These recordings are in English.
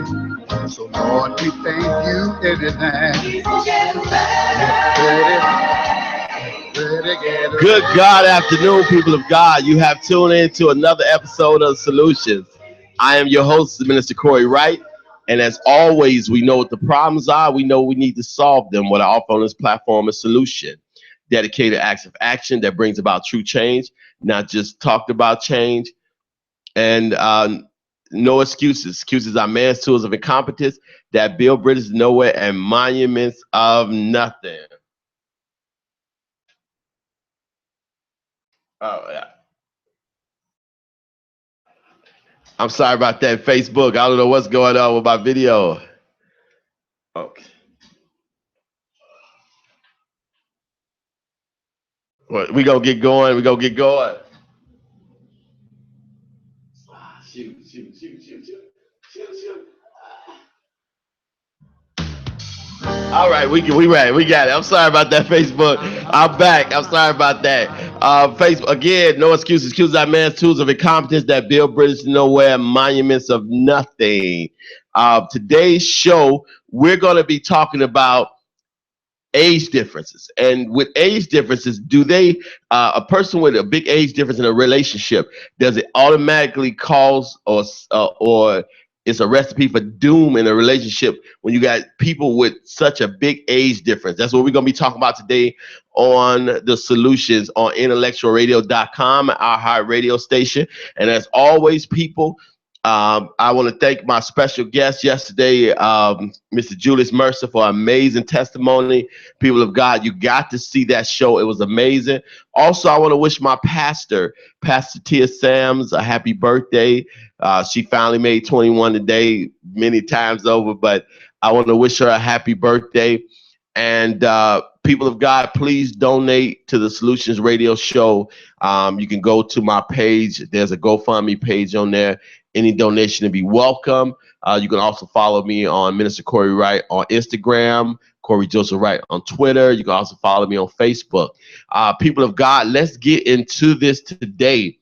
So Lord, we thank you in advance. Good God afternoon, people of God. You have tuned in to another episode of Solutions. I am your host, Minister Corey Wright. And as always, we know what the problems are. We know we need to solve them. What I offer on this platform is solution. Dedicated acts of action that brings about true change, not just talked about change. And no excuses. Excuses are man's tools of incompetence that build bridges to nowhere and monuments of nothing. Oh, yeah. I'm sorry about that, Facebook. I don't know what's going on with my video. Okay. Well, we gonna get going. Shoot. All right, we ready. We got it. I'm sorry about that, Facebook. I'm back. I'm sorry about that. Facebook again. No excuses. Excuses are man's tools of incompetence that build bridges to nowhere, monuments of nothing. Today's show, we're gonna be talking about age differences. And with age differences, do they a person with a big age difference in a relationship, does it automatically cause or it's a recipe for doom in a relationship when you got people with such a big age difference? That's what we're going to be talking about today on the Solutions on IntellectualRadio.com, our high radio station. And as always, people, I want to thank my special guest yesterday, Mr. Julius Mercer, for amazing testimony. People of God, you got to see that show. It was amazing. Also, I want to wish my pastor, Pastor Tia Sams, a happy birthday. She finally made 21 today, many times over, but I want to wish her a happy birthday. And people of God, please donate to the Solutions Radio Show. You can go to my page. There's a GoFundMe page on there. Any donation to be welcome. You can also follow me on Minister Corey Wright on Instagram, Corey Joseph Wright on Twitter. You can also follow me on Facebook. People of God, let's get into this today.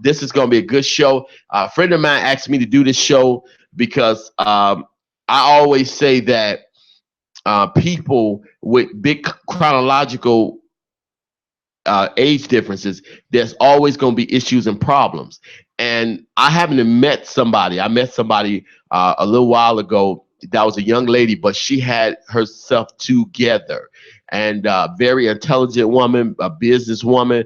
This is going to be a good show. A friend of mine asked me to do this show because I always say that people with big chronological age differences, there's always going to be issues and problems. And I haven't met somebody. I met somebody a little while ago. That was a young lady, but she had herself together, and very intelligent woman, a businesswoman,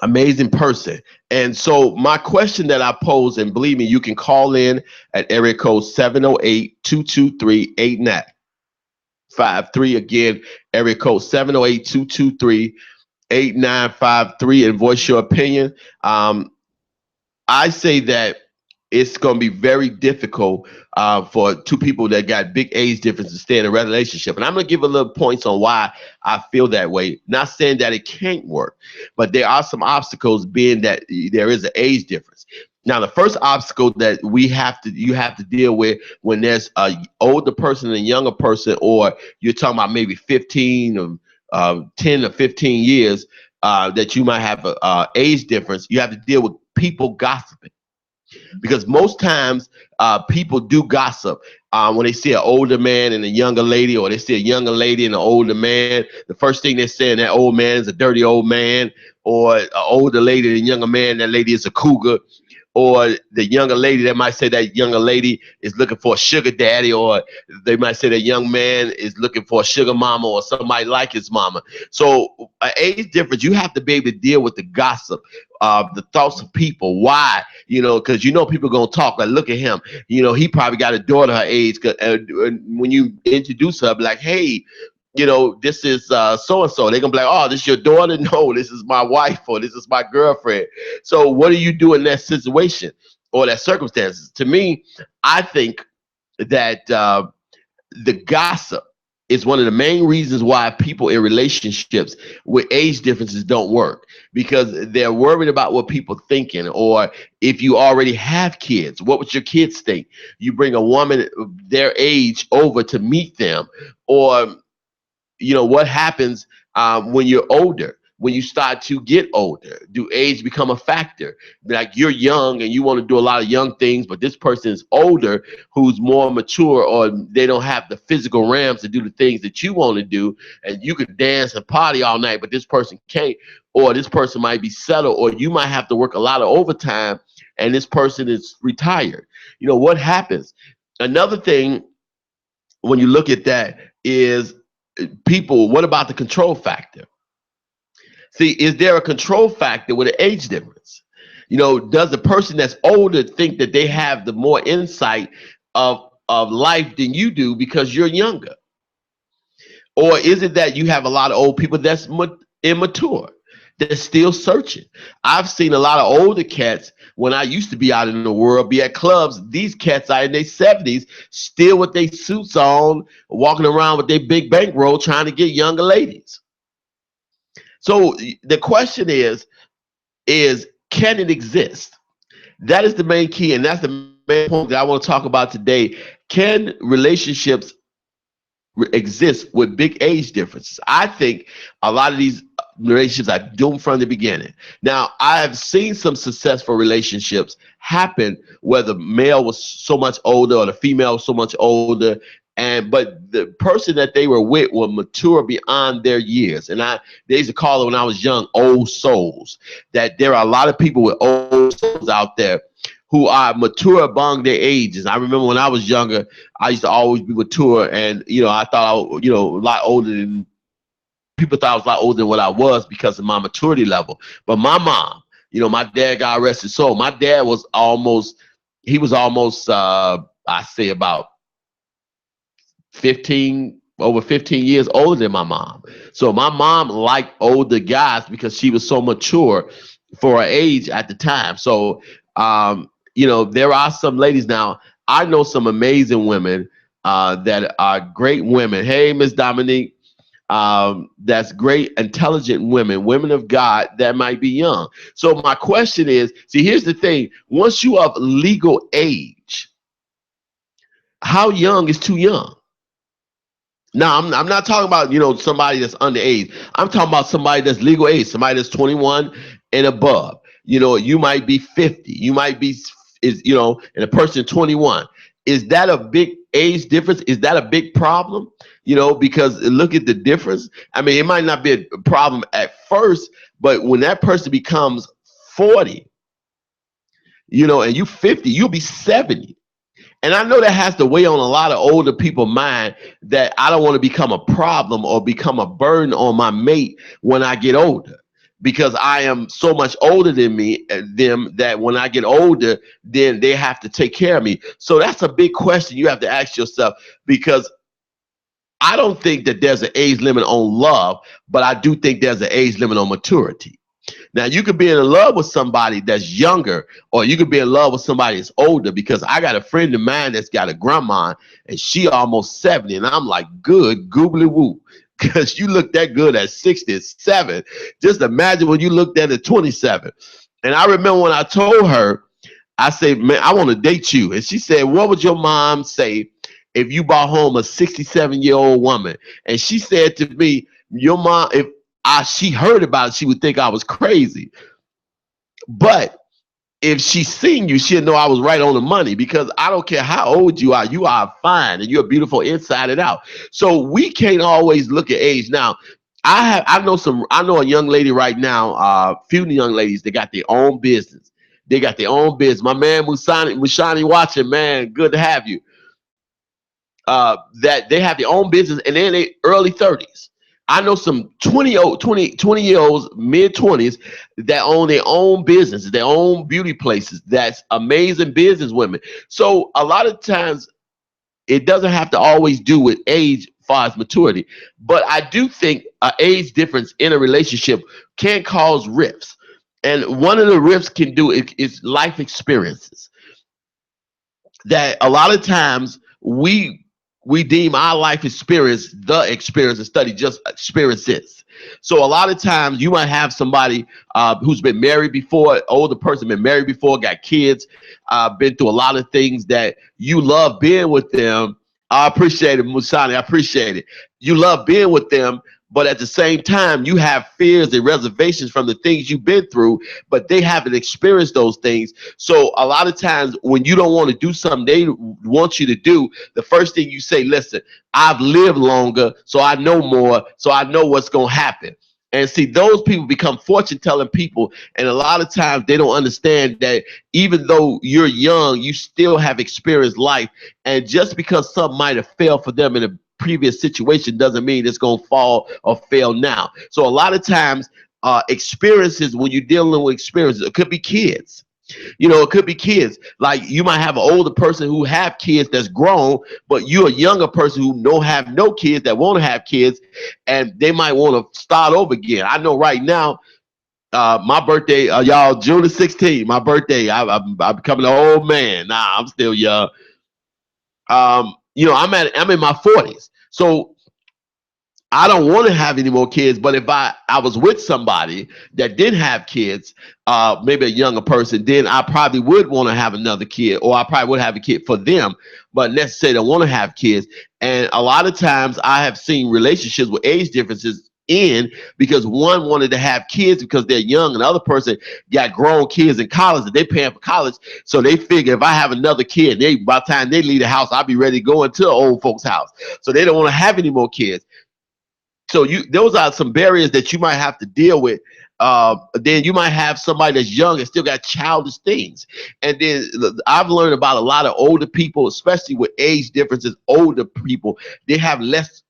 amazing person. And so my question that I pose, and believe me, you can call in at area code 708-223-8953. Again, area code 708-223-8953 and voice your opinion. I say that it's going to be very difficult for two people that got big age difference to stay in a relationship. And I'm going to give a little points on why I feel that way. Not saying that it can't work, but there are some obstacles being that there is an age difference. Now, the first obstacle that you have to deal with when there's a older person and a younger person, or you're talking about maybe 15 or 10 or 15 years that you might have a age difference, you have to deal with people gossiping. Because most times people do gossip when they see an older man and a younger lady, or they see a younger lady and an older man. The first thing they're saying, that old man is a dirty old man, or an older lady and a younger man, that lady is a cougar. Or the younger lady, that might say that younger lady is looking for a sugar daddy, or they might say that young man is looking for a sugar mama or somebody like his mama. So age difference, you have to be able to deal with the gossip, the thoughts of people. Why? Because people are going to talk like, look at him. He probably got a daughter her age. When you introduce her, be like, hey, this is so-and-so. They're going to be like, oh, this is your daughter? No, this is my wife, or this is my girlfriend. So what do you do in that situation or that circumstances? To me, I think that the gossip is one of the main reasons why people in relationships with age differences don't work, because they're worried about what people thinking. Or if you already have kids, what would your kids think? You bring a woman their age over to meet them, or what happens when you're older? when you start to get older? Do age become a factor? Like you're young and you want to do a lot of young things, but this person is older who's more mature, or they don't have the physical rams to do the things that you want to do, and you could dance and party all night, but this person can't, or this person might be settled, or you might have to work a lot of overtime and this person is retired. What happens? Another thing when you look at that is people, what about the control factor? See, is there a control factor with an age difference? Does the person that's older think that they have the more insight of life than you do because you're younger? Or is it that you have a lot of old people that's immature, that's still searching? I've seen a lot of older cats when I used to be out in the world, be at clubs. These cats are in their 70s, still with their suits on, walking around with their big bankroll, trying to get younger ladies. So the question is can it exist? That is the main key, and that's the main point that I want to talk about today. Can relationships exist with big age differences? I think a lot of these relationships are doomed from the beginning. Now, I have seen some successful relationships happen where the male was so much older or the female was so much older, but the person that they were with were mature beyond their years. And they used to call it when I was young, old souls. That there are a lot of people with old souls out there who are mature among their ages. I remember when I was younger, I used to always be mature, and I thought I was, a lot older than people thought I was a lot older than what I was because of my maturity level. But my mom, my dad, God rest his soul, my dad was almost I say about over 15 years older than my mom. So my mom liked older guys because she was so mature for her age at the time. So, there are some ladies now. I know some amazing women that are great women. Hey, Miss Dominique, that's great, intelligent women of God that might be young. So my question is, see, here's the thing. Once you of legal age, how young is too young? Now, I'm not talking about, somebody that's underage. I'm talking about somebody that's legal age, somebody that's 21 and above. You might be 50. You might be, and a person 21. Is that a big age difference? Is that a big problem? Because look at the difference. I mean, it might not be a problem at first, but when that person becomes 40, and you 50, you'll be 70. And I know that has to weigh on a lot of older people's mind, that I don't want to become a problem or become a burden on my mate when I get older, because I am so much older than them that when I get older, then they have to take care of me. So that's a big question you have to ask yourself, because I don't think that there's an age limit on love, but I do think there's an age limit on maturity. Now, you could be in love with somebody that's younger, or you could be in love with somebody that's older, because I got a friend of mine that's got a grandma and she almost 70, and I'm like, good goobly woo, because you look that good at 67. Just imagine when you looked at 27. And I remember when I told her, I said, man, I want to date you. And she said, what would your mom say if you brought home a 67-year-old woman? And she said to me, your mom, if she heard about it, she would think I was crazy. But if she seen you, she'd know I was right on the money, because I don't care how old you are fine, and you're beautiful inside and out. So we can't always look at age. Now, I know a young lady right now, few young ladies, they got their own business. They got their own business. My man Mushani watching, man, good to have you. That they have their own business, and they're in their early 30s. I know some 20-year-olds, mid-20s, that own their own businesses, their own beauty places. That's amazing business women. So a lot of times it doesn't have to always do with age as far as maturity. But I do think an age difference in a relationship can cause rifts. And one of the rifts can do is life experiences. That a lot of times we deem our life experience the experience and study just experiences. So a lot of times you might have somebody who's been married before, older person, been married before, got kids, been through a lot of things that you love being with them. I appreciate it, Musani. I appreciate it. You love being with them, But at the same time, you have fears and reservations from the things you've been through, but they haven't experienced those things. So a lot of times when you don't want to do something they want you to do, the first thing you say, listen, I've lived longer, so I know more, so I know what's going to happen. And see, those people become fortune telling people. And a lot of times they don't understand that even though you're young, you still have experienced life. And just because something might have failed for them in a previous situation doesn't mean it's going to fall or fail now. So a lot of times, experiences, when you're dealing with experiences, it could be kids. It could be kids. Like you might have an older person who have kids that's grown, but you're a younger person who don't have no kids that want to have kids, and they might want to start over again. I know right now, my birthday, y'all, June the 16th, my birthday. I'm becoming an old man. Nah, I'm still young. I'm in my 40s, so I don't want to have any more kids. But if I was with somebody that did have kids, maybe a younger person, then I probably would want to have another kid, or I probably would have a kid for them. But let's say they want to have kids. And a lot of times I have seen relationships with age differences in because one wanted to have kids because they're young, and the other person got grown kids in college that they're paying for college. So they figure if I have another kid, by the time they leave the house, I'll be ready to go into an old folks' house. So they don't want to have any more kids. So those are some barriers that you might have to deal with. Then you might have somebody that's young and still got childish things. And then I've learned about a lot of older people, especially with age differences. Older people, they have less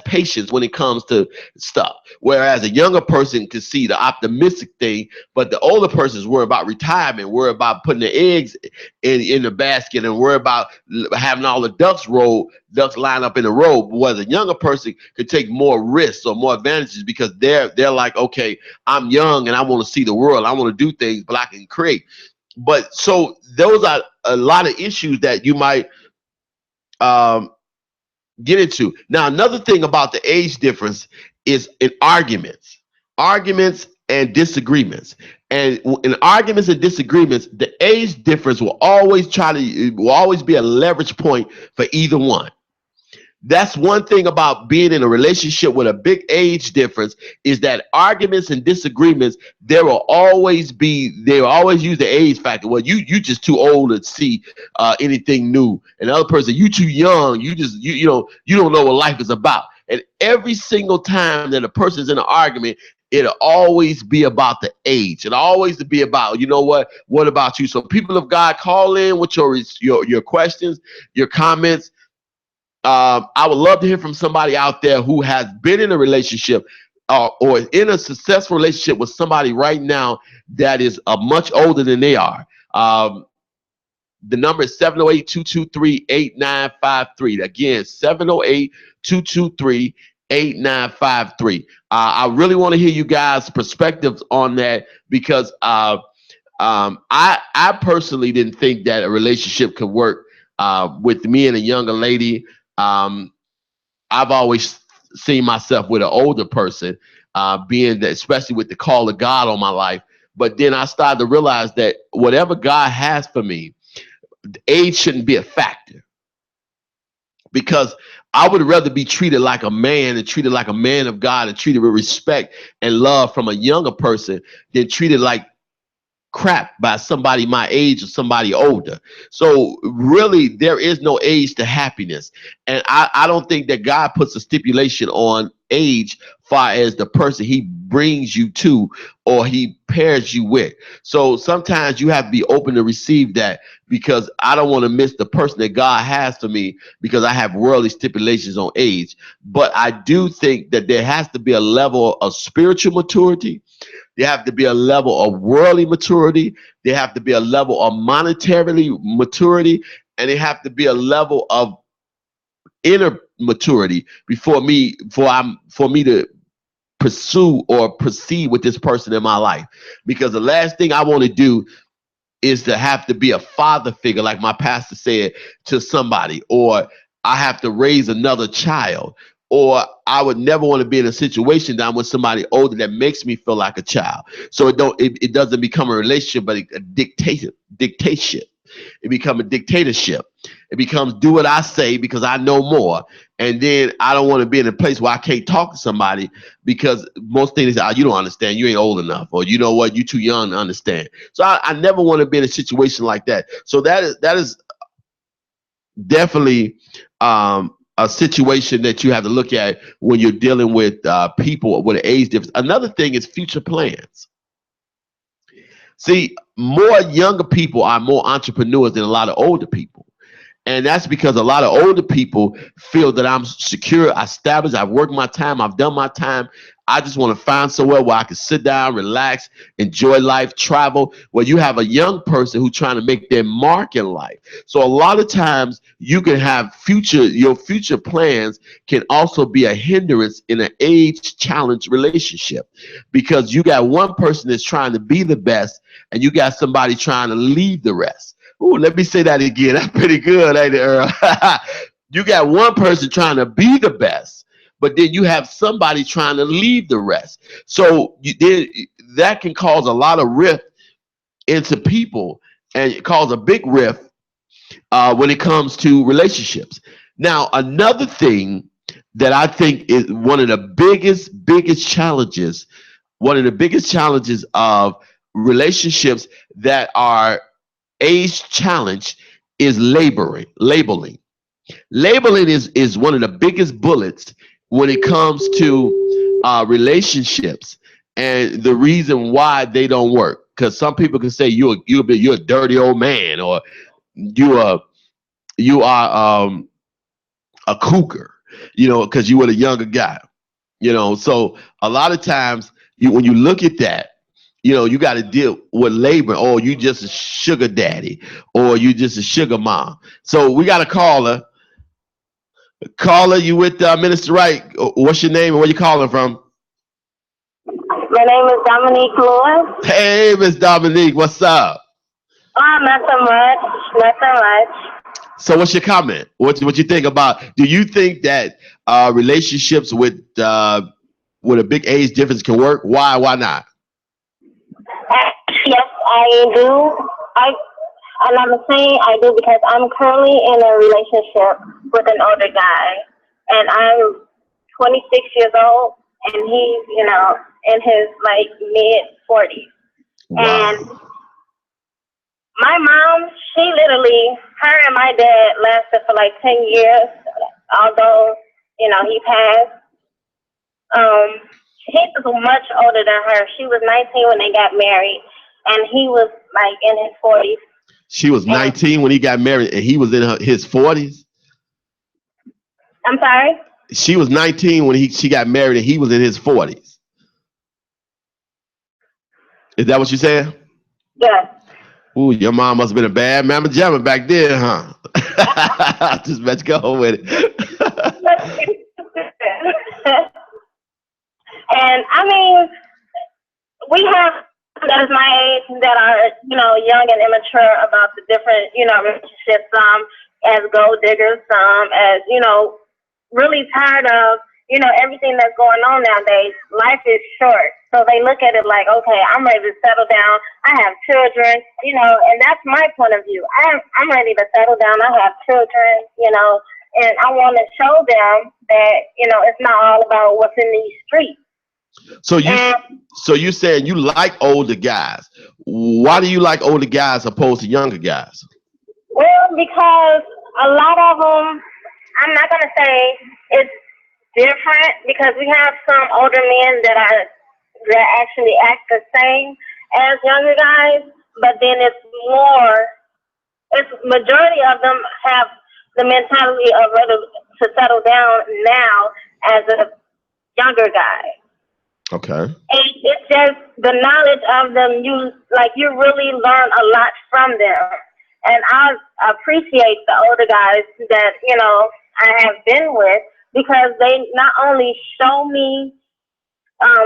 patience when it comes to stuff. Whereas a younger person can see the optimistic thing, but the older person's worried about retirement, worried about putting the eggs in the basket, and worried about having all the ducks line up in a row. Whereas a younger person could take more risks or more advantages because they're like, okay, I'm young and I want to see the world. I want to do things, but I can create. But so those are a lot of issues that you might get into. Now, another thing about the age difference is in arguments and disagreements. And in arguments and disagreements, the age difference will always be a leverage point for either one. That's one thing about being in a relationship with a big age difference, is that arguments and disagreements, they will always use the age factor. Well, you just too old to see anything new. And the other person, you too young, you don't know what life is about. And every single time that a person's in an argument, it'll always be about the age. It'll always be about, what about you? So people of God, call in with your questions, your comments. I would love to hear from somebody out there who has been in a relationship or in a successful relationship with somebody right now that is much older than they are. The number is 708-223-8953. Again, 708-223-8953. I really want to hear you guys' perspectives on that, because I personally didn't think that a relationship could work with me and a younger lady. I've always seen myself with an older person, being that, especially with the call of God on my life. But then I started to realize that whatever God has for me, age shouldn't be a factor, because I would rather be treated like a man and treated like a man of God and treated with respect and love from a younger person than treated like crap by somebody my age or somebody older. So really, there is no age to happiness. And I don't think that God puts a stipulation on age far as the person he brings you to or he pairs you with. So sometimes you have to be open to receive that, because I don't want to miss the person that God has for me because I have worldly stipulations on age. But I do think that there has to be a level of spiritual maturity. There have to be a level of worldly maturity. There have to be a level of monetarily maturity, and there have to be a level of inner maturity for me to pursue or proceed with this person in my life. Because the last thing I want to do is to have to be a father figure, like my pastor said, to somebody, or I have to raise another child, or I would never want to be in a situation that I'm with somebody older that makes me feel like a child. So it doesn't become a relationship, but a dictatorship. It becomes a dictatorship. It becomes do what I say because I know more. And then I don't want to be in a place where I can't talk to somebody because most things you don't understand. You ain't old enough, or you know what, you too young to understand. So I never want to be in a situation like that. So that is definitely a situation that you have to look at when you're dealing with people with an age difference. Another thing is future plans. See, more younger people are more entrepreneurs than a lot of older people. And that's because a lot of older people feel that I'm secure, established, I've worked my time, I've done my time. I just want to find somewhere where I can sit down, relax, enjoy life, travel. Where you have a young person who's trying to make their mark in life. So a lot of times you can have your future plans can also be a hindrance in an age challenged relationship, because you got one person that's trying to be the best and you got somebody trying to lead the rest. Ooh, let me say that again. That's pretty good, ain't it, Earl? You got one person trying to be the best, but then you have somebody trying to lead the rest. So that can cause a lot of rift into people, and it cause a big rift when it comes to relationships. Now, another thing that I think is one of the biggest challenges, of relationships that are age challenge is labeling. Labeling is one of the biggest bullets when it comes to relationships, and the reason why they don't work. Because some people can say you're a dirty old man, or you are a cougar, because you were a younger guy. So a lot of times when you look at that, you got to deal with labor, or you just a sugar daddy, or you just a sugar mom. So we got a caller. Caller, you with Minister Wright? What's your name and where you calling from? My name is Dominique Lewis. Hey, Miss Dominique, what's up? Oh, not so much. So what's your comment? What you think about? Do you think that relationships with a big age difference can work? Why not? Yes, I do. And I'm saying I do because I'm currently in a relationship with an older guy, and I'm 26 years old, and he's, in his mid 40s. Wow. And my mom, she literally, her and my dad lasted for 10 years, although, he passed. He's much older than her. She was 19 when they got married, and he was in his 40s. She was 19 when he got married, and he was in his 40s? I'm sorry? She was 19 when she got married, and he was in his 40s. Is that what you said? Yes. Ooh, your mom must have been a bad mama jamma back then, huh? Just let's go with it. And I mean, we have that is my age that are, young and immature about the different, relationships. Some as gold diggers, some as, really tired of, everything that's going on nowadays. Life is short. So they look at it like, okay, I'm ready to settle down. I have children, and that's my point of view. I'm ready to settle down. I have children, and I want to show them that, it's not all about what's in these streets. So you saying you like older guys. Why do you like older guys opposed to younger guys? Well, because a lot of them, I'm not going to say it's different, because we have some older men that actually act the same as younger guys, but then it's majority of them have the mentality of ready to settle down now as a younger guy. Okay. And it's just the knowledge of them. You really learn a lot from them. And I appreciate the older guys that, I have been with, because they not only show me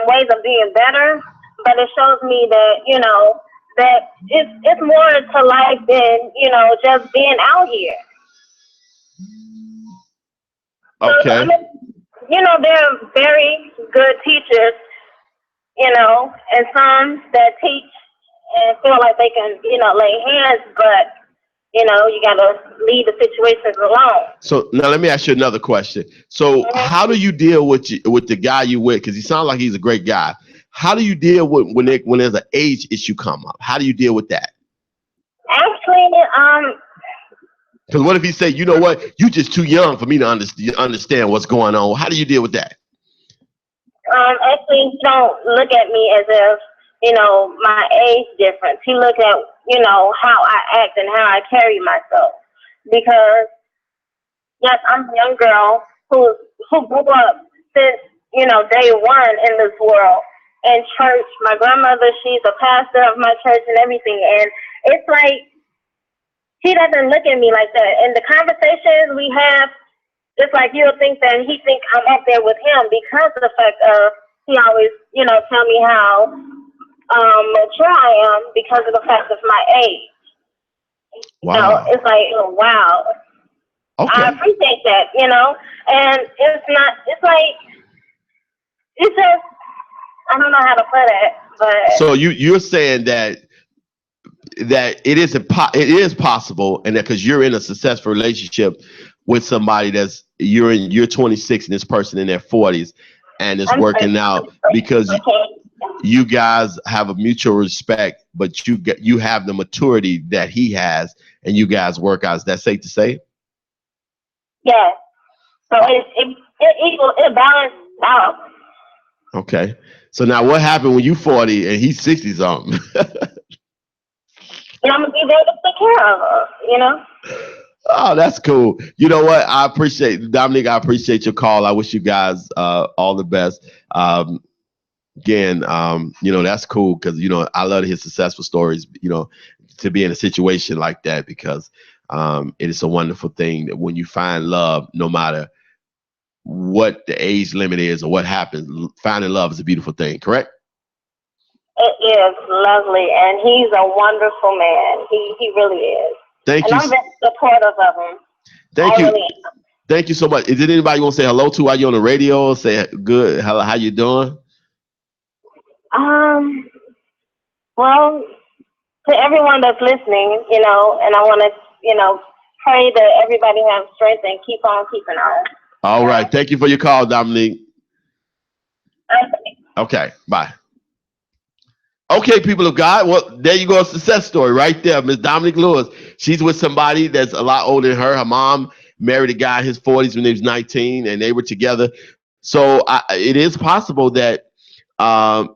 ways of being better, but it shows me that, that it's more to life than, just being out here. Okay. So, they're very good teachers, and some that teach and feel like they can, lay hands, but You know, you gotta leave the situations alone. So now let me ask you another question. So how do you deal with with the guy you with? Because he sounds like he's a great guy. How do you deal with when there's an age issue come up? How do you deal with that? Actually, Because what if he say, you know what, you just too young for me to understand what's going on? How do you deal with that? actually, he don't look at me as if, you know, my age difference. He look at, you know, how I act and how I carry myself. Because yes, I'm a young girl who grew up since, you know, day one in this world. In church, my grandmother, she's a pastor of my church and everything. And it's like, he doesn't look at me like that. And the conversations we have, it's like you'll think that he thinks I'm up there with him because of the fact of he always, you know, tell me how mature I am because of the fact of my age. Wow. You know, it's like, oh, wow. Okay. I appreciate that, you know. And it's like, it's just, I don't know how to put it, but. So you're saying that it is possible, and that because you're in a successful relationship with somebody you're 26 and this person in their 40s, and it's working out because you guys have a mutual respect, but you have the maturity that he has, and you guys work out. Is that safe to say? Yeah. So it balances out. Okay. So now what happened when you 40 and he's 60 something? And I'm gonna be there to take care of her, you know. Oh, that's cool. You know what? I appreciate Dominique. I appreciate your call. I wish you guys all the best. Again, you know, that's cool because, you know, I love to hear successful stories, you know, to be in a situation like that, because it is a wonderful thing that when you find love, no matter what the age limit is or what happens, finding love is a beautiful thing, correct? It is lovely, and he's a wonderful man. He really is. Thank and you. I'm very supportive of him. Thank you. Really am. Thank you so much. Is it anybody you want to say hello to while you're on the radio? Say good. How you doing? Well, to everyone that's listening, you know, and I want to, you know, pray that everybody has strength and keep on keeping on. All right. Thank you for your call, Dominique. Okay. Bye. Okay, people of God. Well, there you go. A success story right there. Miss Dominique Lewis. She's with somebody that's a lot older than her. Her mom married a guy in his 40s when he was 19, and they were together. So it is possible that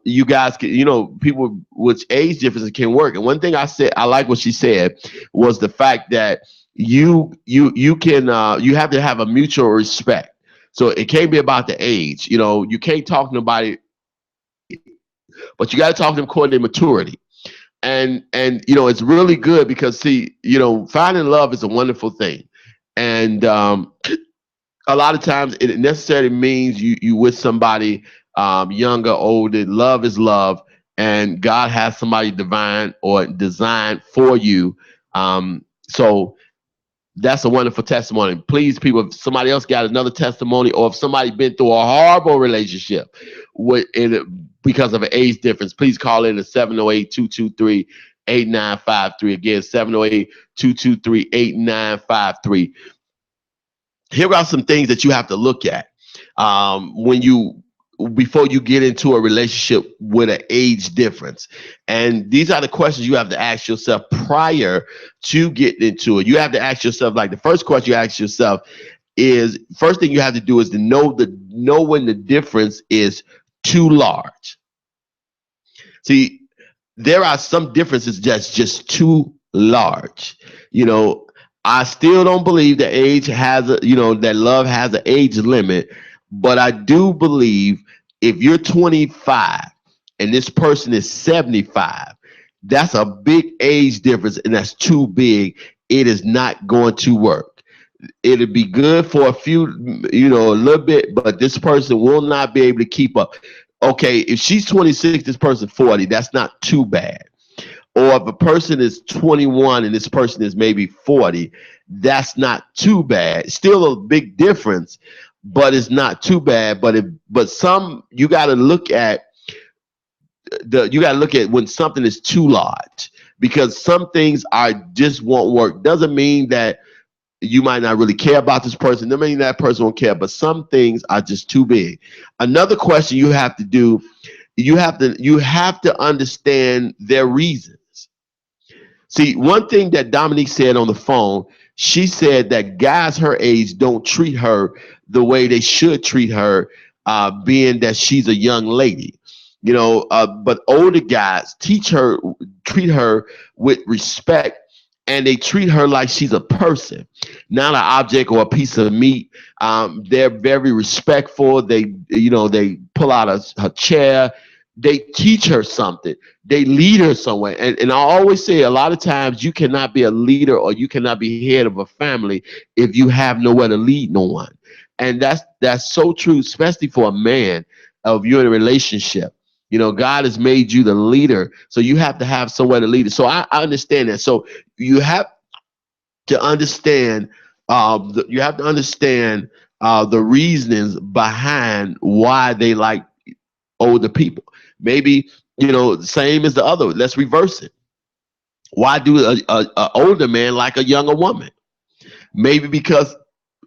you guys can, you know, people with age differences can work. And one thing I said, I like what she said, was the fact that you have to have a mutual respect. So it can't be about the age. You know, you can't talk to nobody, but you got to talk to them according to maturity. And you know, it's really good because, see, you know, finding love is a wonderful thing. And a lot of times it necessarily means you with somebody younger, older. Love is love, and God has somebody divine or designed for you. So that's a wonderful testimony. Please, people, if somebody else got another testimony, or if somebody been through a horrible relationship because of an age difference, please call in at 708-223-8953. Again, 708-223-8953. Here are some things that you have to look at before you get into a relationship with an age difference. And these are the questions you have to ask yourself prior to getting into it. You have to ask yourself, like the first question you ask yourself is, first thing you have to do is to know when the difference is too large. See, there are some differences that's just too large. You know, I still don't believe that that love has an age limit, but I do believe if you're 25 and this person is 75, that's a big age difference, and that's too big. It is not going to work. It'll be good for a few, you know, a little bit, but this person will not be able to keep up. Okay, if she's 26, this person 40, that's not too bad. Or if a person is 21 and this person is maybe 40, that's not too bad. Still a big difference, but it's not too bad. But you got to look at when something is too large, because some things are just won't work. Doesn't mean that you might not really care about this person. Doesn't mean that person won't care, but some things are just too big. Another question you have to do, you have to understand their reasons. See, one thing that Dominique said on the phone, she said that guys her age don't treat her the way they should treat her, being that she's a young lady. But older guys treat her with respect, and they treat her like she's a person, not an object or a piece of meat. They're very respectful. They pull out her chair. They teach her something. They lead her somewhere. And I always say, a lot of times you cannot be a leader or you cannot be head of a family if you have nowhere to lead no one. And that's so true, especially for a man, of you in a relationship. God has made you the leader, so you have to have somewhere to lead it. So I understand that. So you have to understand. The reasons behind why they like older people. Maybe same as the other. Let's reverse it. Why do a older man like a younger woman? Maybe because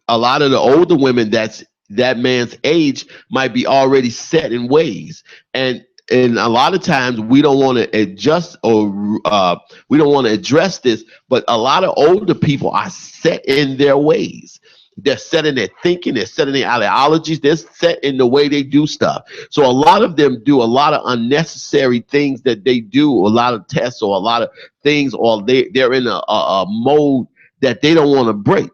a lot of the older women that man's age might be already set in ways, and a lot of times we don't want to adjust, or we don't want to address this, but a lot of older people are set in their ways. They're set in their thinking, they're set in their ideologies, they're set in the way they do stuff. So a lot of them do a lot of unnecessary things that they do, a lot of tests or a lot of things, or they're in a mode that they don't want to break.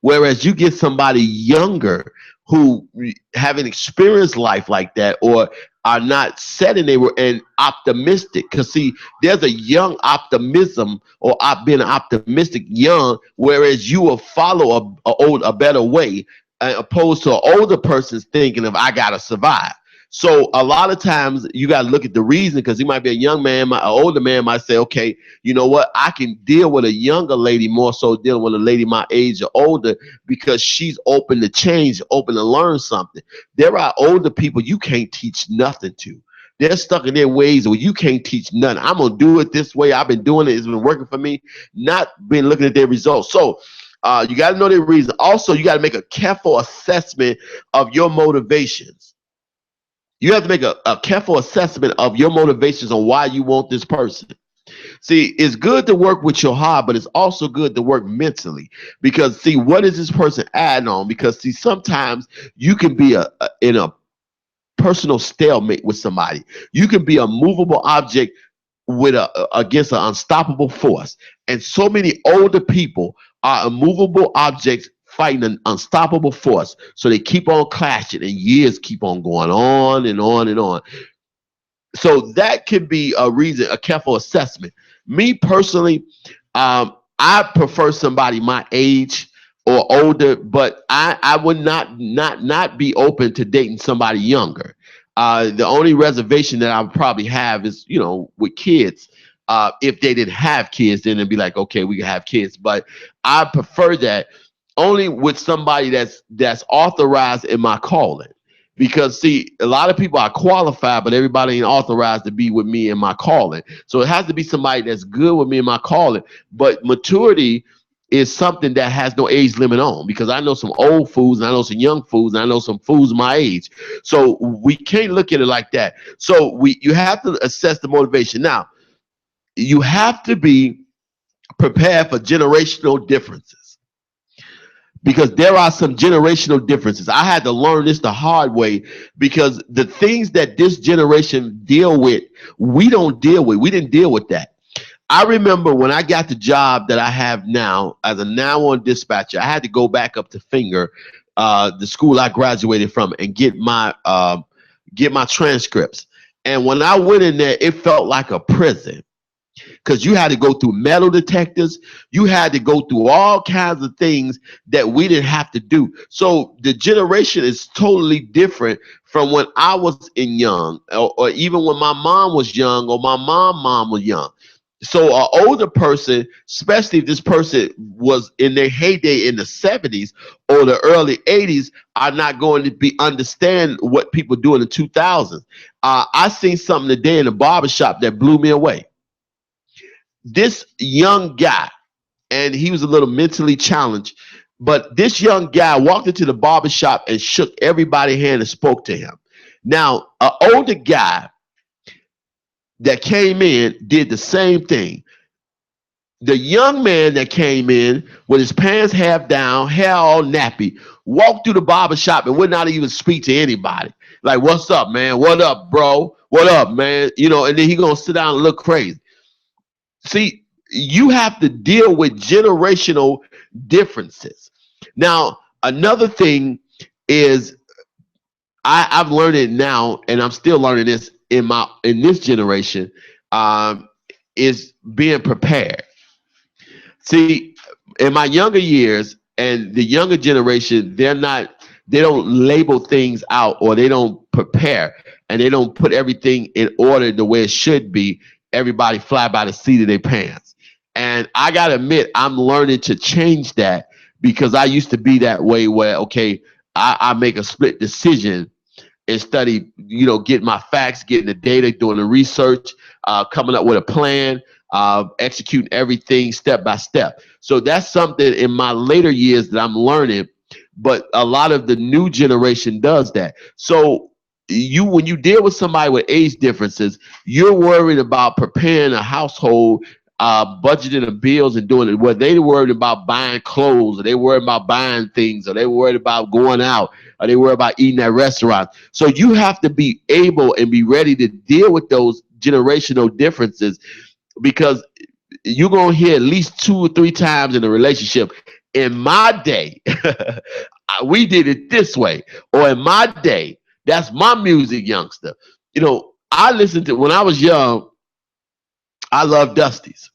Whereas you get somebody younger who haven't experienced life like that, or are not set in and optimistic. Because see, there's a young optimism, or being optimistic young, whereas you will follow a better way, opposed to an older person's thinking of, I gotta survive. So a lot of times you got to look at the reason, because he might be a young man, an older man might say, okay, you know what? I can deal with a younger lady more so dealing with a lady my age or older, because she's open to change, open to learn something. There are older people you can't teach nothing to. They're stuck in their ways where you can't teach nothing. I'm going to do it this way. I've been doing it. It's been working for me, not been looking at their results. So you got to know their reason. Also, you got to make a careful assessment of your motivations. You have to make a careful assessment of your motivations on why you want this person. See, it's good to work with your heart, but it's also good to work mentally, because see, what is this person adding on? Because see, sometimes you can be in a personal stalemate with somebody. You can be a movable object against an unstoppable force. And so many older people are immovable objects fighting an unstoppable force. So they keep on clashing, and years keep on going on and on and on. So that could be a reason, a careful assessment. Me personally, I prefer somebody my age or older, but I would not be open to dating somebody younger. The only reservation that I would probably have is, with kids. If they didn't have kids, then it'd be like, okay, we can have kids. But I prefer that only with somebody that's authorized in my calling. Because see, a lot of people are qualified, but everybody ain't authorized to be with me in my calling. So it has to be somebody that's good with me in my calling. But maturity is something that has no age limit on, because I know some old fools, and I know some young fools, and I know some fools my age. So we can't look at it like that. So you have to assess the motivation. Now, you have to be prepared for generational differences, because there are some generational differences. I had to learn this the hard way, because the things that this generation deal with, we don't deal with. We didn't deal with that. I remember when I got the job that I have now as a 911 dispatcher, I had to go back up to Finger, the school I graduated from, and get my transcripts. And when I went in there, it felt like a prison, because you had to go through metal detectors. You had to go through all kinds of things that we didn't have to do. So the generation is totally different from when I was young, or even when my mom was young, or my mom was young. So an older person, especially if this person was in their heyday in the 70s or the early 80s, are not going to understand what people do in the 2000s. I seen something today in the barbershop that blew me away. this young guy, and he was a little mentally challenged, but this young guy walked into the barbershop and shook everybody's hand and spoke to him. Now, an older guy that came in did the same thing. The young man that came in with his pants half down, hair all nappy, walked through the barbershop and would not even speak to anybody. Like, what's up, man? What up, bro? What up, man? You know, and then he gonna sit down and look crazy. See, you have to deal with generational differences. Now, another thing is I've learned it now, and I'm still learning this in this generation, is being prepared. See, in my younger years and the younger generation, they don't label things out, or they don't prepare, and they don't put everything in order the way it should be. Everybody fly by the seat of their pants. And I gotta admit, I'm learning to change that, because I used to be that way where, okay, I make a split decision and study, getting my facts, getting the data, doing the research, coming up with a plan, executing everything step by step. So that's something in my later years that I'm learning, but a lot of the new generation does that. So when you deal with somebody with age differences, you're worried about preparing a household, budgeting the bills and doing it. Where they worried about buying clothes, or they worried about buying things, or they worried about going out, or they worried about eating at restaurants. So you have to be able and be ready to deal with those generational differences, because you're going to hear at least 2 or 3 times in a relationship, in my day, we did it this way, or in my day, that's my music, youngster. I listened to, when I was young, I loved Dusties.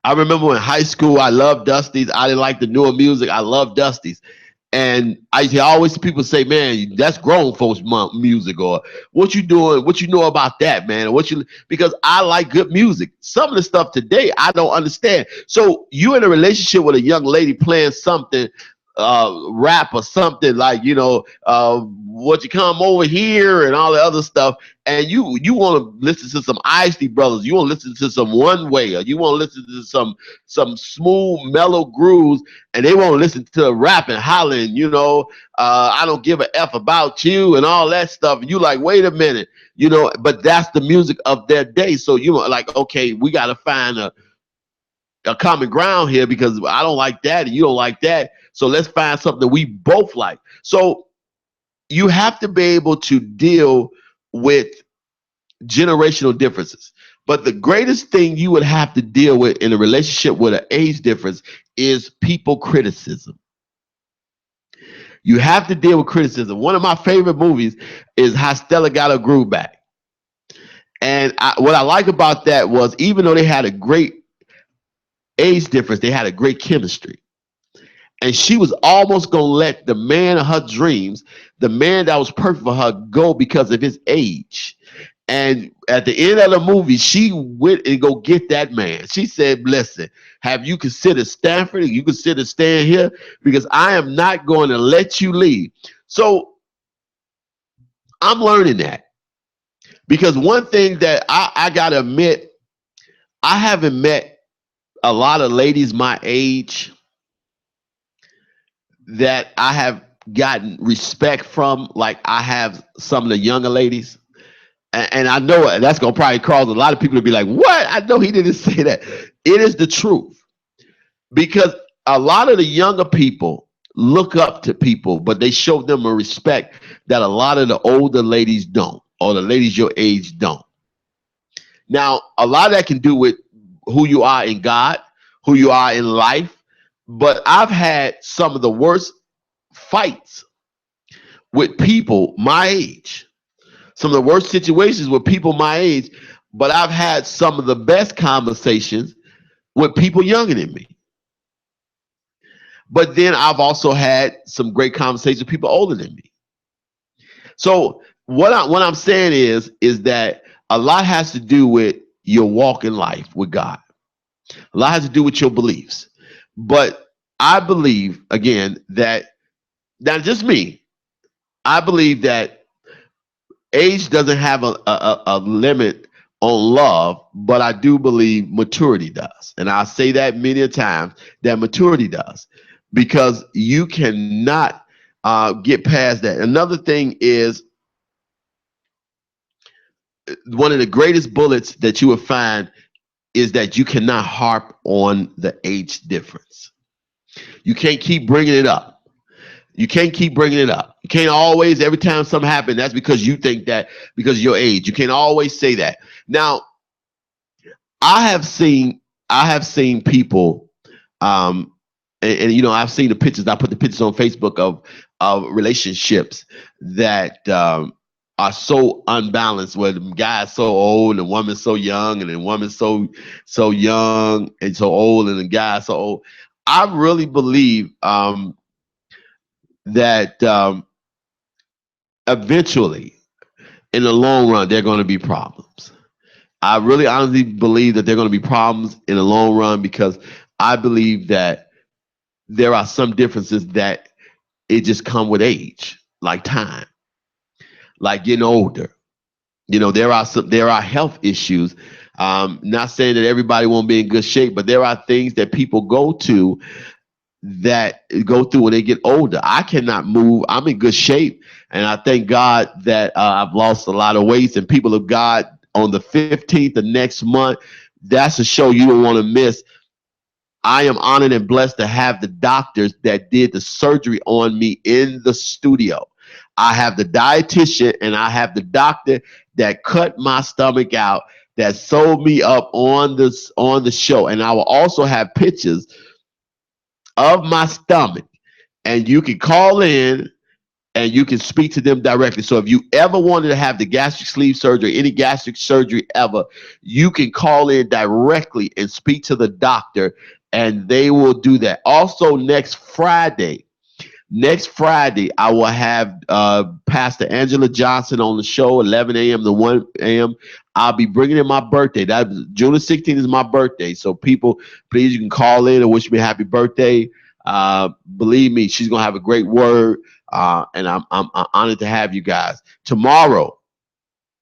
I remember in high school, I loved Dusties. I didn't like the newer music. I loved Dusties. And I hear always people say, man, that's grown folks music, or what you doing, what you know about that, man, because I like good music. Some of the stuff today I don't understand. So you in a relationship with a young lady playing something, rap or something like, what you come over here and all the other stuff, and you want to listen to some Isley Brothers, you want to listen to some One Way, or you want to listen to some smooth mellow grooves, and they won't listen to rap and hollering, I don't give a F about you and all that stuff. And you like, wait a minute, but that's the music of their day. So like, okay, we got to find a common ground here, because I don't like that and you don't like that. So let's find something we both like. So you have to be able to deal with generational differences. But the greatest thing you would have to deal with in a relationship with an age difference is people criticism. You have to deal with criticism. One of my favorite movies is How Stella Got Her Groove Back. And what I like about that was, even though they had a great age difference, they had a great chemistry. And she was almost going to let the man of her dreams, the man that was perfect for her, go because of his age. And at the end of the movie, she went and go get that man. She said, listen, have you considered Stanford? You consider staying here? Because I am not going to let you leave. So I'm learning that. Because one thing that I got to admit, I haven't met a lot of ladies my age that I have gotten respect from, like I have some of the younger ladies. And I know that's going to probably cause a lot of people to be like, what? I know he didn't say that. It is the truth. Because a lot of the younger people look up to people, but they show them a respect that a lot of the older ladies don't, or the ladies your age don't. Now, a lot of that can do with who you are in God, who you are in life. But I've had some of the worst fights with people my age, some of the worst situations with people my age, but I've had some of the best conversations with people younger than me. But then I've also had some great conversations with people older than me. So what I'm saying is that a lot has to do with your walk in life with God. A lot has to do with your beliefs. But I believe, again, that just me. I believe that age doesn't have a limit on love, but I do believe maturity does. And I say that many a times, that maturity does, because you cannot get past that. Another thing is, one of the greatest bullets that you will find is that you cannot harp on the age difference. You can't keep bringing it up. You can't keep bringing it up. You can't always, every time something happens, that's because you think that because of your age. You can't always say that. Now, I have seen people, and I've seen the pictures. I put the pictures on Facebook of relationships that are so unbalanced, where the guy's so old and the woman's so young, and the woman's so young and so old, and the guy's so old. I really believe that eventually, in the long run, there are going to be problems. I really honestly believe that there are going to be problems in the long run, because I believe that there are some differences that it just come with age, like time, like getting older. There are health issues. Not saying that everybody won't be in good shape, but there are things that people go through when they get older. I cannot move. I'm in good shape, and I thank God that I've lost a lot of weight. And people of God, on the 15th of next month, that's a show you don't want to miss. I am honored and blessed to have the doctors that did the surgery on me in the studio. I have the dietitian and I have the doctor that cut my stomach out, that sewed me up on the show. And I will also have pictures of my stomach, and you can call in and you can speak to them directly. So if you ever wanted to have the gastric sleeve surgery, any gastric surgery ever, you can call in directly and speak to the doctor, and they will do that. Also, next Friday, I will have Pastor Angela Johnson on the show, 11 a.m. to 1 a.m. I'll be bringing in my birthday. June 16th is my birthday. So people, please, you can call in and wish me a happy birthday. Believe me, she's going to have a great word. And I'm honored to have you guys. Tomorrow,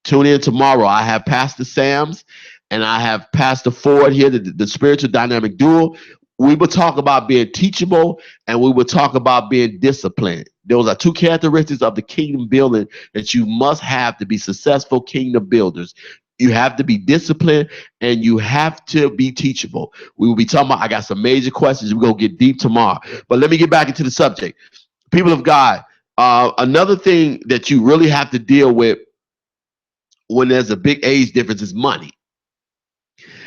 tune in tomorrow. I have Pastor Sams and I have Pastor Ford here, the spiritual dynamic duo. We will talk about being teachable, and we will talk about being disciplined. Those are two characteristics of the kingdom building that you must have to be successful kingdom builders. You have to be disciplined and you have to be teachable. We will be talking about, I got some major questions. We're going to get deep tomorrow. But let me get back into the subject. People of God, another thing that you really have to deal with when there's a big age difference is money.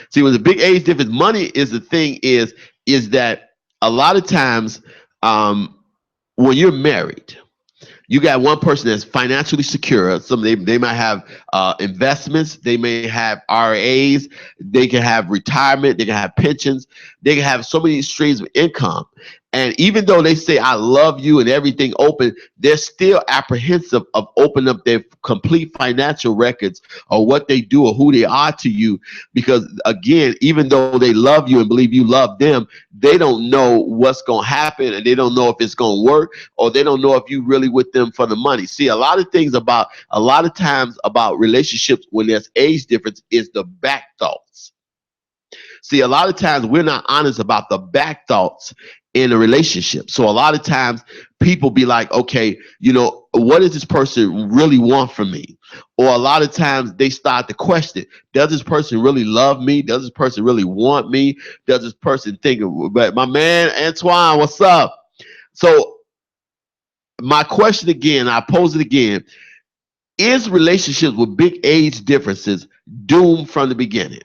See, when the big age difference, money is the thing is that a lot of times when you're married, you got one person that's financially secure. They might have investments, they may have RAs, they can have retirement, they can have pensions, they can have so many streams of income. And even though they say I love you and everything open, they're still apprehensive of opening up their complete financial records or what they do or who they are to you. Because again, even though they love you and believe you love them, they don't know what's going to happen, and they don't know if it's going to work, or they don't know if you really with them for the money. See, a lot of times about relationships when there's age difference is the back thoughts. See, a lot of times we're not honest about the back thoughts in a relationship. So a lot of times people be like, okay, what does this person really want from me? Or a lot of times they start to question, does this person really love me? Does this person really want me? Does this person think, but my man, Antoine, what's up? So my question again, I pose it again, is relationships with big age differences doomed from the beginning?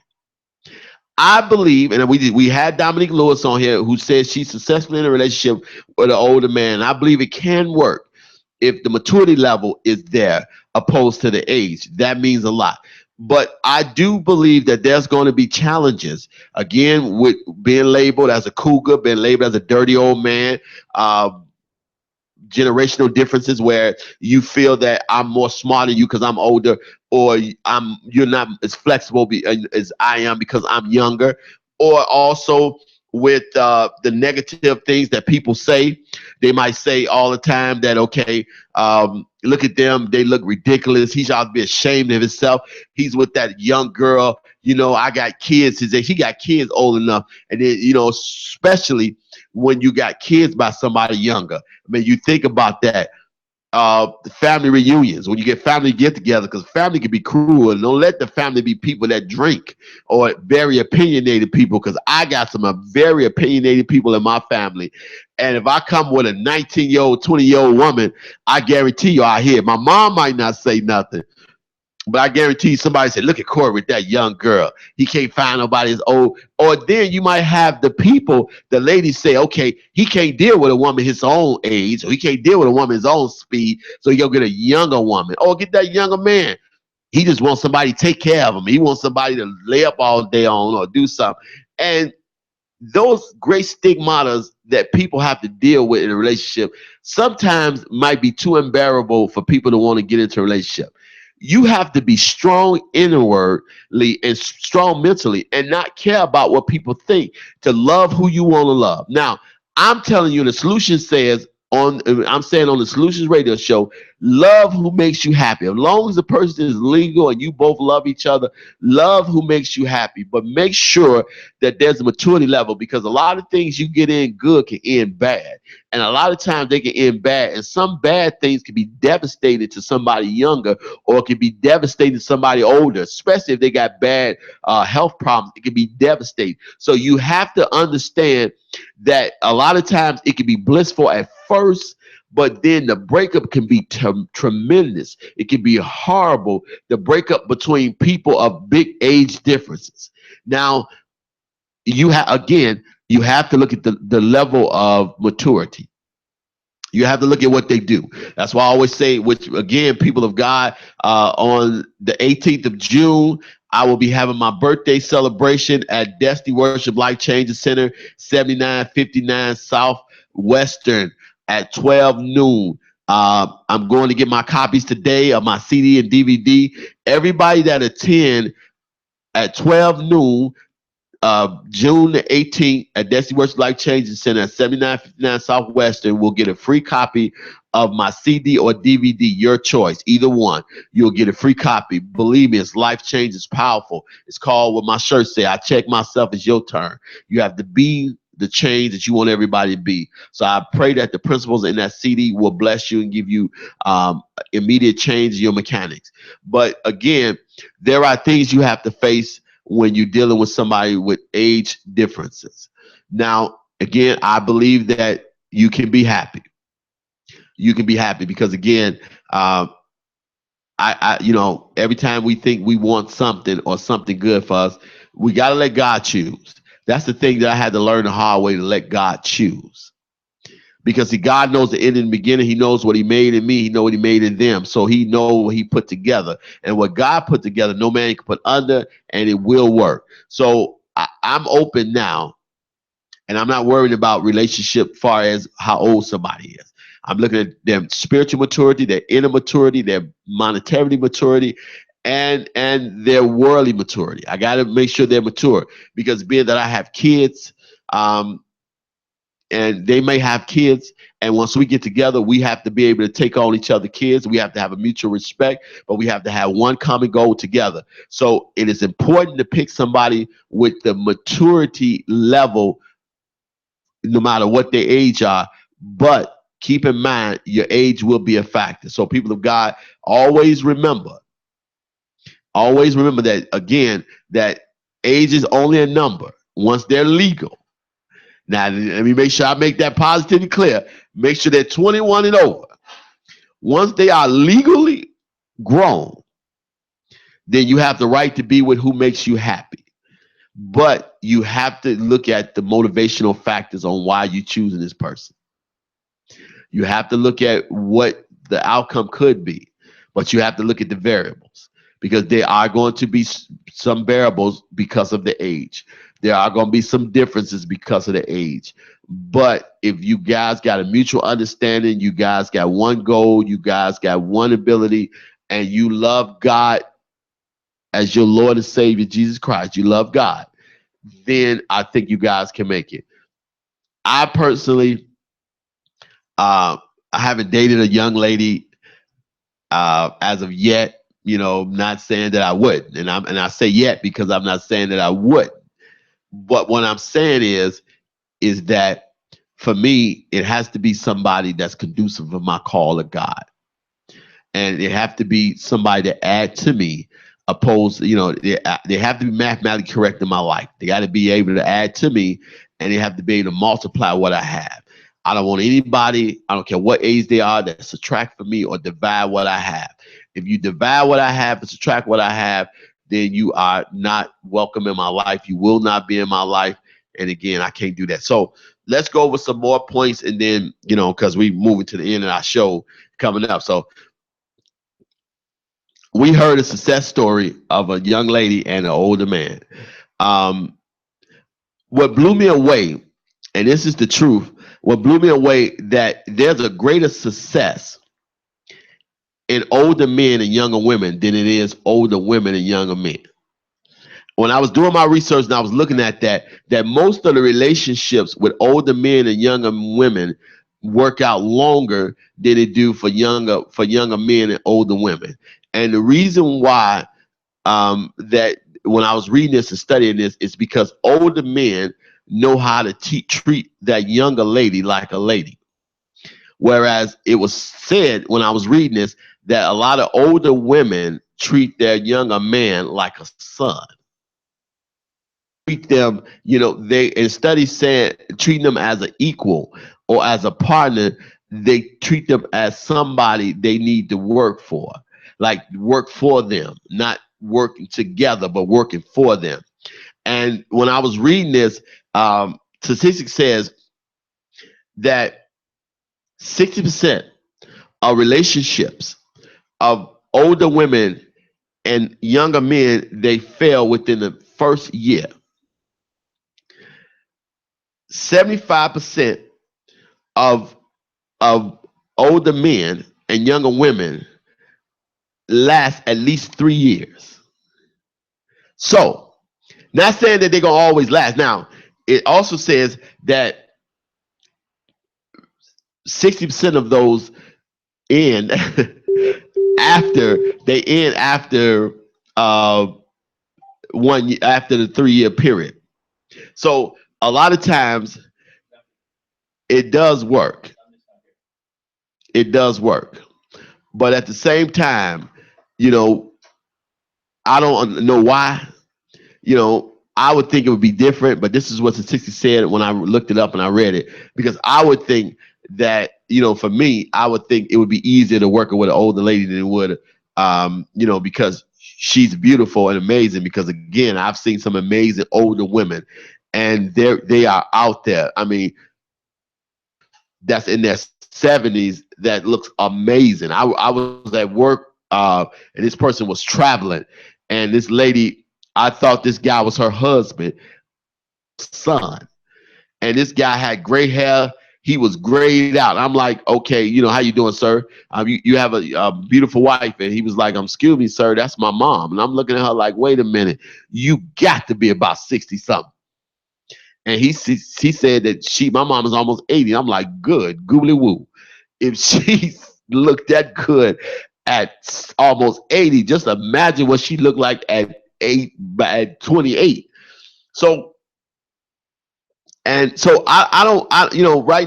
I believe, and we had Dominique Lewis on here who says she's successful in a relationship with an older man. I believe it can work if the maturity level is there opposed to the age. That means a lot. But I do believe that there's going to be challenges, again, with being labeled as a cougar, being labeled as a dirty old man, generational differences where you feel that I'm more smart than you because I'm older, or you're not as flexible as I am because I'm younger, or also with the negative things that people say. They might say all the time that, okay, look at them, they look ridiculous. He ought to be ashamed of himself. He's with that young girl. You know, I got kids. He got kids old enough. And then, you know, especially when you got kids by somebody younger. I mean, you think about that. Family reunions, when you get family get together, because family can be cruel, and don't let the family be people that drink or very opinionated people, because I got some very opinionated people in my family. And if I come with a 19-year-old, 20-year-old woman, I guarantee you I hear. My mom might not say nothing, but I guarantee you somebody said, look at Corey with that young girl. He can't find nobody as old. Or then you might have the people, the ladies say, okay, he can't deal with a woman his own age, or he can't deal with a woman his own speed, so he'll get a younger woman. Or get that younger man. He just wants somebody to take care of him. He wants somebody to lay up all day on or do something. And those great stigmatas that people have to deal with in a relationship sometimes might be too unbearable for people to want to get into a relationship. You have to be strong inwardly and strong mentally and not care about what people think to love who you want to love. Now, I'm telling you, the solution says I'm saying on the Solutions Radio Show, love who makes you happy. As long as the person is legal and you both love each other, love who makes you happy. But make sure that there's a maturity level, because a lot of things you get in good can end bad. And a lot of times they can end bad. And some bad things can be devastating to somebody younger, or it can be devastating to somebody older, especially if they got bad health problems. It can be devastating. So you have to understand that a lot of times it can be blissful at first, but then the breakup can be tremendous. It can be horrible, the breakup between people of big age differences. Now, you have to look at the level of maturity. You have to look at what they do. That's why I always say, which again, people of God, on the 18th of June, I will be having my birthday celebration at Destiny Worship Life Changing Center, 7959 Southwestern at 12 noon. I'm going to get my copies today of my CD and DVD. Everybody that attend at 12 noon, June the 18th at Destiny Worship Life Changing Center at 7959 Southwestern will get a free copy of my CD or DVD, your choice, either one. You'll get a free copy. Believe me, it's life change. It's powerful. It's called what my shirt say, I check myself, it's your turn. You have to be the change that you want everybody to be. So I pray that the principles in that CD will bless you and give you immediate change in your mechanics. But again, there are things you have to face when you're dealing with somebody with age differences. Now, again, I believe that you can be happy. You can be happy because, again, every time we think we want something or something good for us, we got to let God choose. That's the thing that I had to learn the hard way, to let God choose. Because God knows the end and the beginning. He knows what he made in me. He knows what he made in them. So he knows what he put together. And what God put together, no man can put under, and it will work. So I'm open now. And I'm not worried about relationship far as how old somebody is. I'm looking at their spiritual maturity, their inner maturity, their monetarily maturity, and their worldly maturity. I got to make sure they're mature, because being that I have kids, and they may have kids, and once we get together, we have to be able to take on each other's kids. We have to have a mutual respect, but we have to have one common goal together. So it is important to pick somebody with the maturity level, no matter what their age are. But keep in mind, your age will be a factor. So people of God, always remember that, again, that age is only a number once they're legal. Now, let me make sure I make that positively clear. Make sure they're 21 and over. Once they are legally grown, then you have the right to be with who makes you happy. But you have to look at the motivational factors on why you're choosing this person. You have to look at what the outcome could be, but you have to look at the variables, because there are going to be some variables because of the age. There are going to be some differences because of the age. But if you guys got a mutual understanding, you guys got one goal, you guys got one ability, and you love God as your Lord and Savior, Jesus Christ, you love God, then I think you guys can make it. I personally, I haven't dated a young lady as of yet. Not saying that I would, and I say yet because I'm not saying that I would. But what I'm saying is that for me, it has to be somebody that's conducive of my call of God, and it have to be somebody to add to me. Opposed, they have to be mathematically correct in my life. They got to be able to add to me, and they have to be able to multiply what I have. I don't want anybody, I don't care what age they are, that subtract from me or divide what I have. If you divide what I have and subtract what I have, then you are not welcome in my life. You will not be in my life. And again, I can't do that. So let's go over some more points, and then, because we moving to the end of our show coming up. So we heard a success story of a young lady and an older man. Um, what blew me away, and this is the truth, what blew me away, that there's a greater success in older men and younger women than it is older women and younger men. When I was doing my research and I was looking at that most of the relationships with older men and younger women work out longer than they do for younger men and older women. And the reason why, that when I was reading this and studying this, is because older men know how to treat that younger lady like a lady. Whereas it was said when I was reading this that a lot of older women treat their younger man like a son. Treat them, they, in studies said, treating them as an equal or as a partner. They treat them as somebody they need to work for, like work for them, not working together, but working for them. And when I was reading this, statistics says that 60% of relationships of older women and younger men, they fail within the first year. 75% of older men and younger women last at least 3 years. So, not saying that they're gonna always last. Now, it also says that 60% of those end after after the 3 year period. So a lot of times it does work. It does work. But at the same time, I don't know why. I would think it would be different, but this is what statistics said when I looked it up and I read it. Because I would think that, for me, I would think it would be easier to work with an older lady than it would, because she's beautiful and amazing. Because again, I've seen some amazing older women, and they are out there. I mean, that's in their 70s that looks amazing. I was at work, and this person was traveling, and this lady, I thought this guy was her husband, son. And this guy had gray hair. He was grayed out. I'm like, okay, how you doing, sir? You have a beautiful wife. And he was like, excuse me, sir, that's my mom. And I'm looking at her like, wait a minute, you got to be about 60 something. And he said that my mom is almost 80. I'm like, good, goobly woo. If she looked that good at almost 80, just imagine what she looked like at 28. So right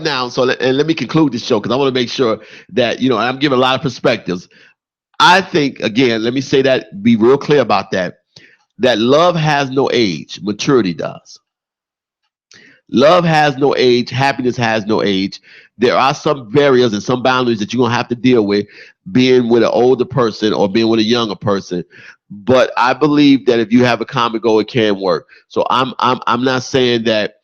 now, and let me conclude this show because I want to make sure that, I'm giving a lot of perspectives. I think, again, let me say that, be real clear about that love has no age, maturity does. Love has no age, happiness has no age. There are some barriers and some boundaries that you're going to have to deal with being with an older person or being with a younger person. But I believe that if you have a common goal, it can work. So I'm not saying that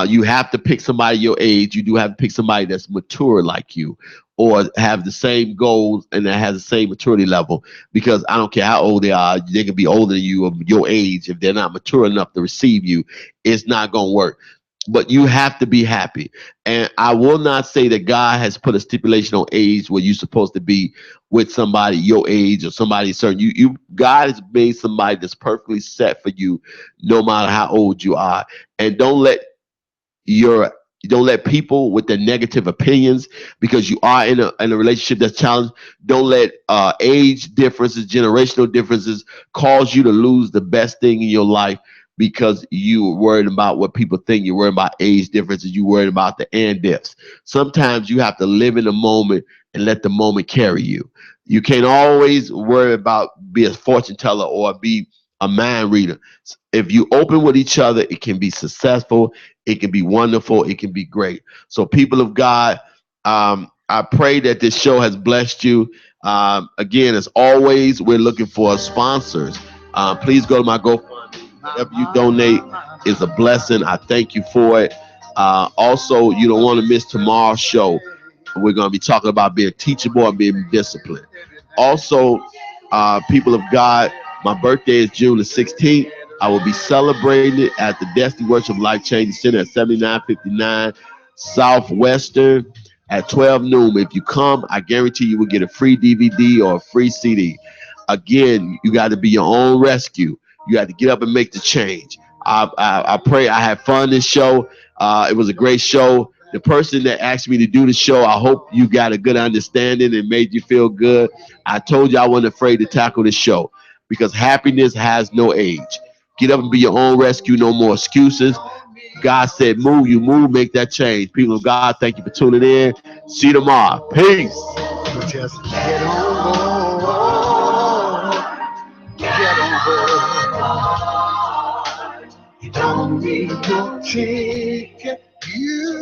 you have to pick somebody your age. You do have to pick somebody that's mature like you, or have the same goals and that has the same maturity level. Because I don't care how old they are, they can be older than you or your age. If they're not mature enough to receive you, it's not going to work. but you have to be happy. And I will not say that God has put a stipulation on age where you're supposed to be with somebody your age or somebody certain. God has made somebody that's perfectly set for you, no matter how old you are. And your don't let people with their negative opinions, because you are in a relationship that's challenged. Don't let age differences, generational differences cause you to lose the best thing in your life because you were worried about what people think. You're worried about age differences. You worried about the and ifs. Sometimes you have to live in the moment and let the moment carry you. You can't always worry about be a fortune teller or be a mind reader. If you open with each other, it can be successful, it can be wonderful, it can be great. So, people of God, I pray that this show has blessed you. Again, as always, we're looking for sponsors. Please go to my GoFundMe. Whatever you donate is a blessing. I thank you for it. Also, you don't want to miss tomorrow's show. We're going to be talking about being teachable and being disciplined. Also, people of God, my birthday is June the 16th. I will be celebrating it at the Destiny Worship Life Changing Center at 7959 Southwestern at 12 noon. If you come, I guarantee you will get a free DVD or a free CD. Again, you got to be your own rescue. You got to get up and make the change. I pray I had fun this show. It was a great show. The person that asked me to do the show, I hope you got a good understanding and made you feel good. I told you I wasn't afraid to tackle the show because happiness has no age. Get up and be your own rescue. No more excuses. God said, move, you move, make that change. People of God, thank you for tuning in. See you tomorrow. Peace. Just get on board. Get on board. You don't need no ticket. You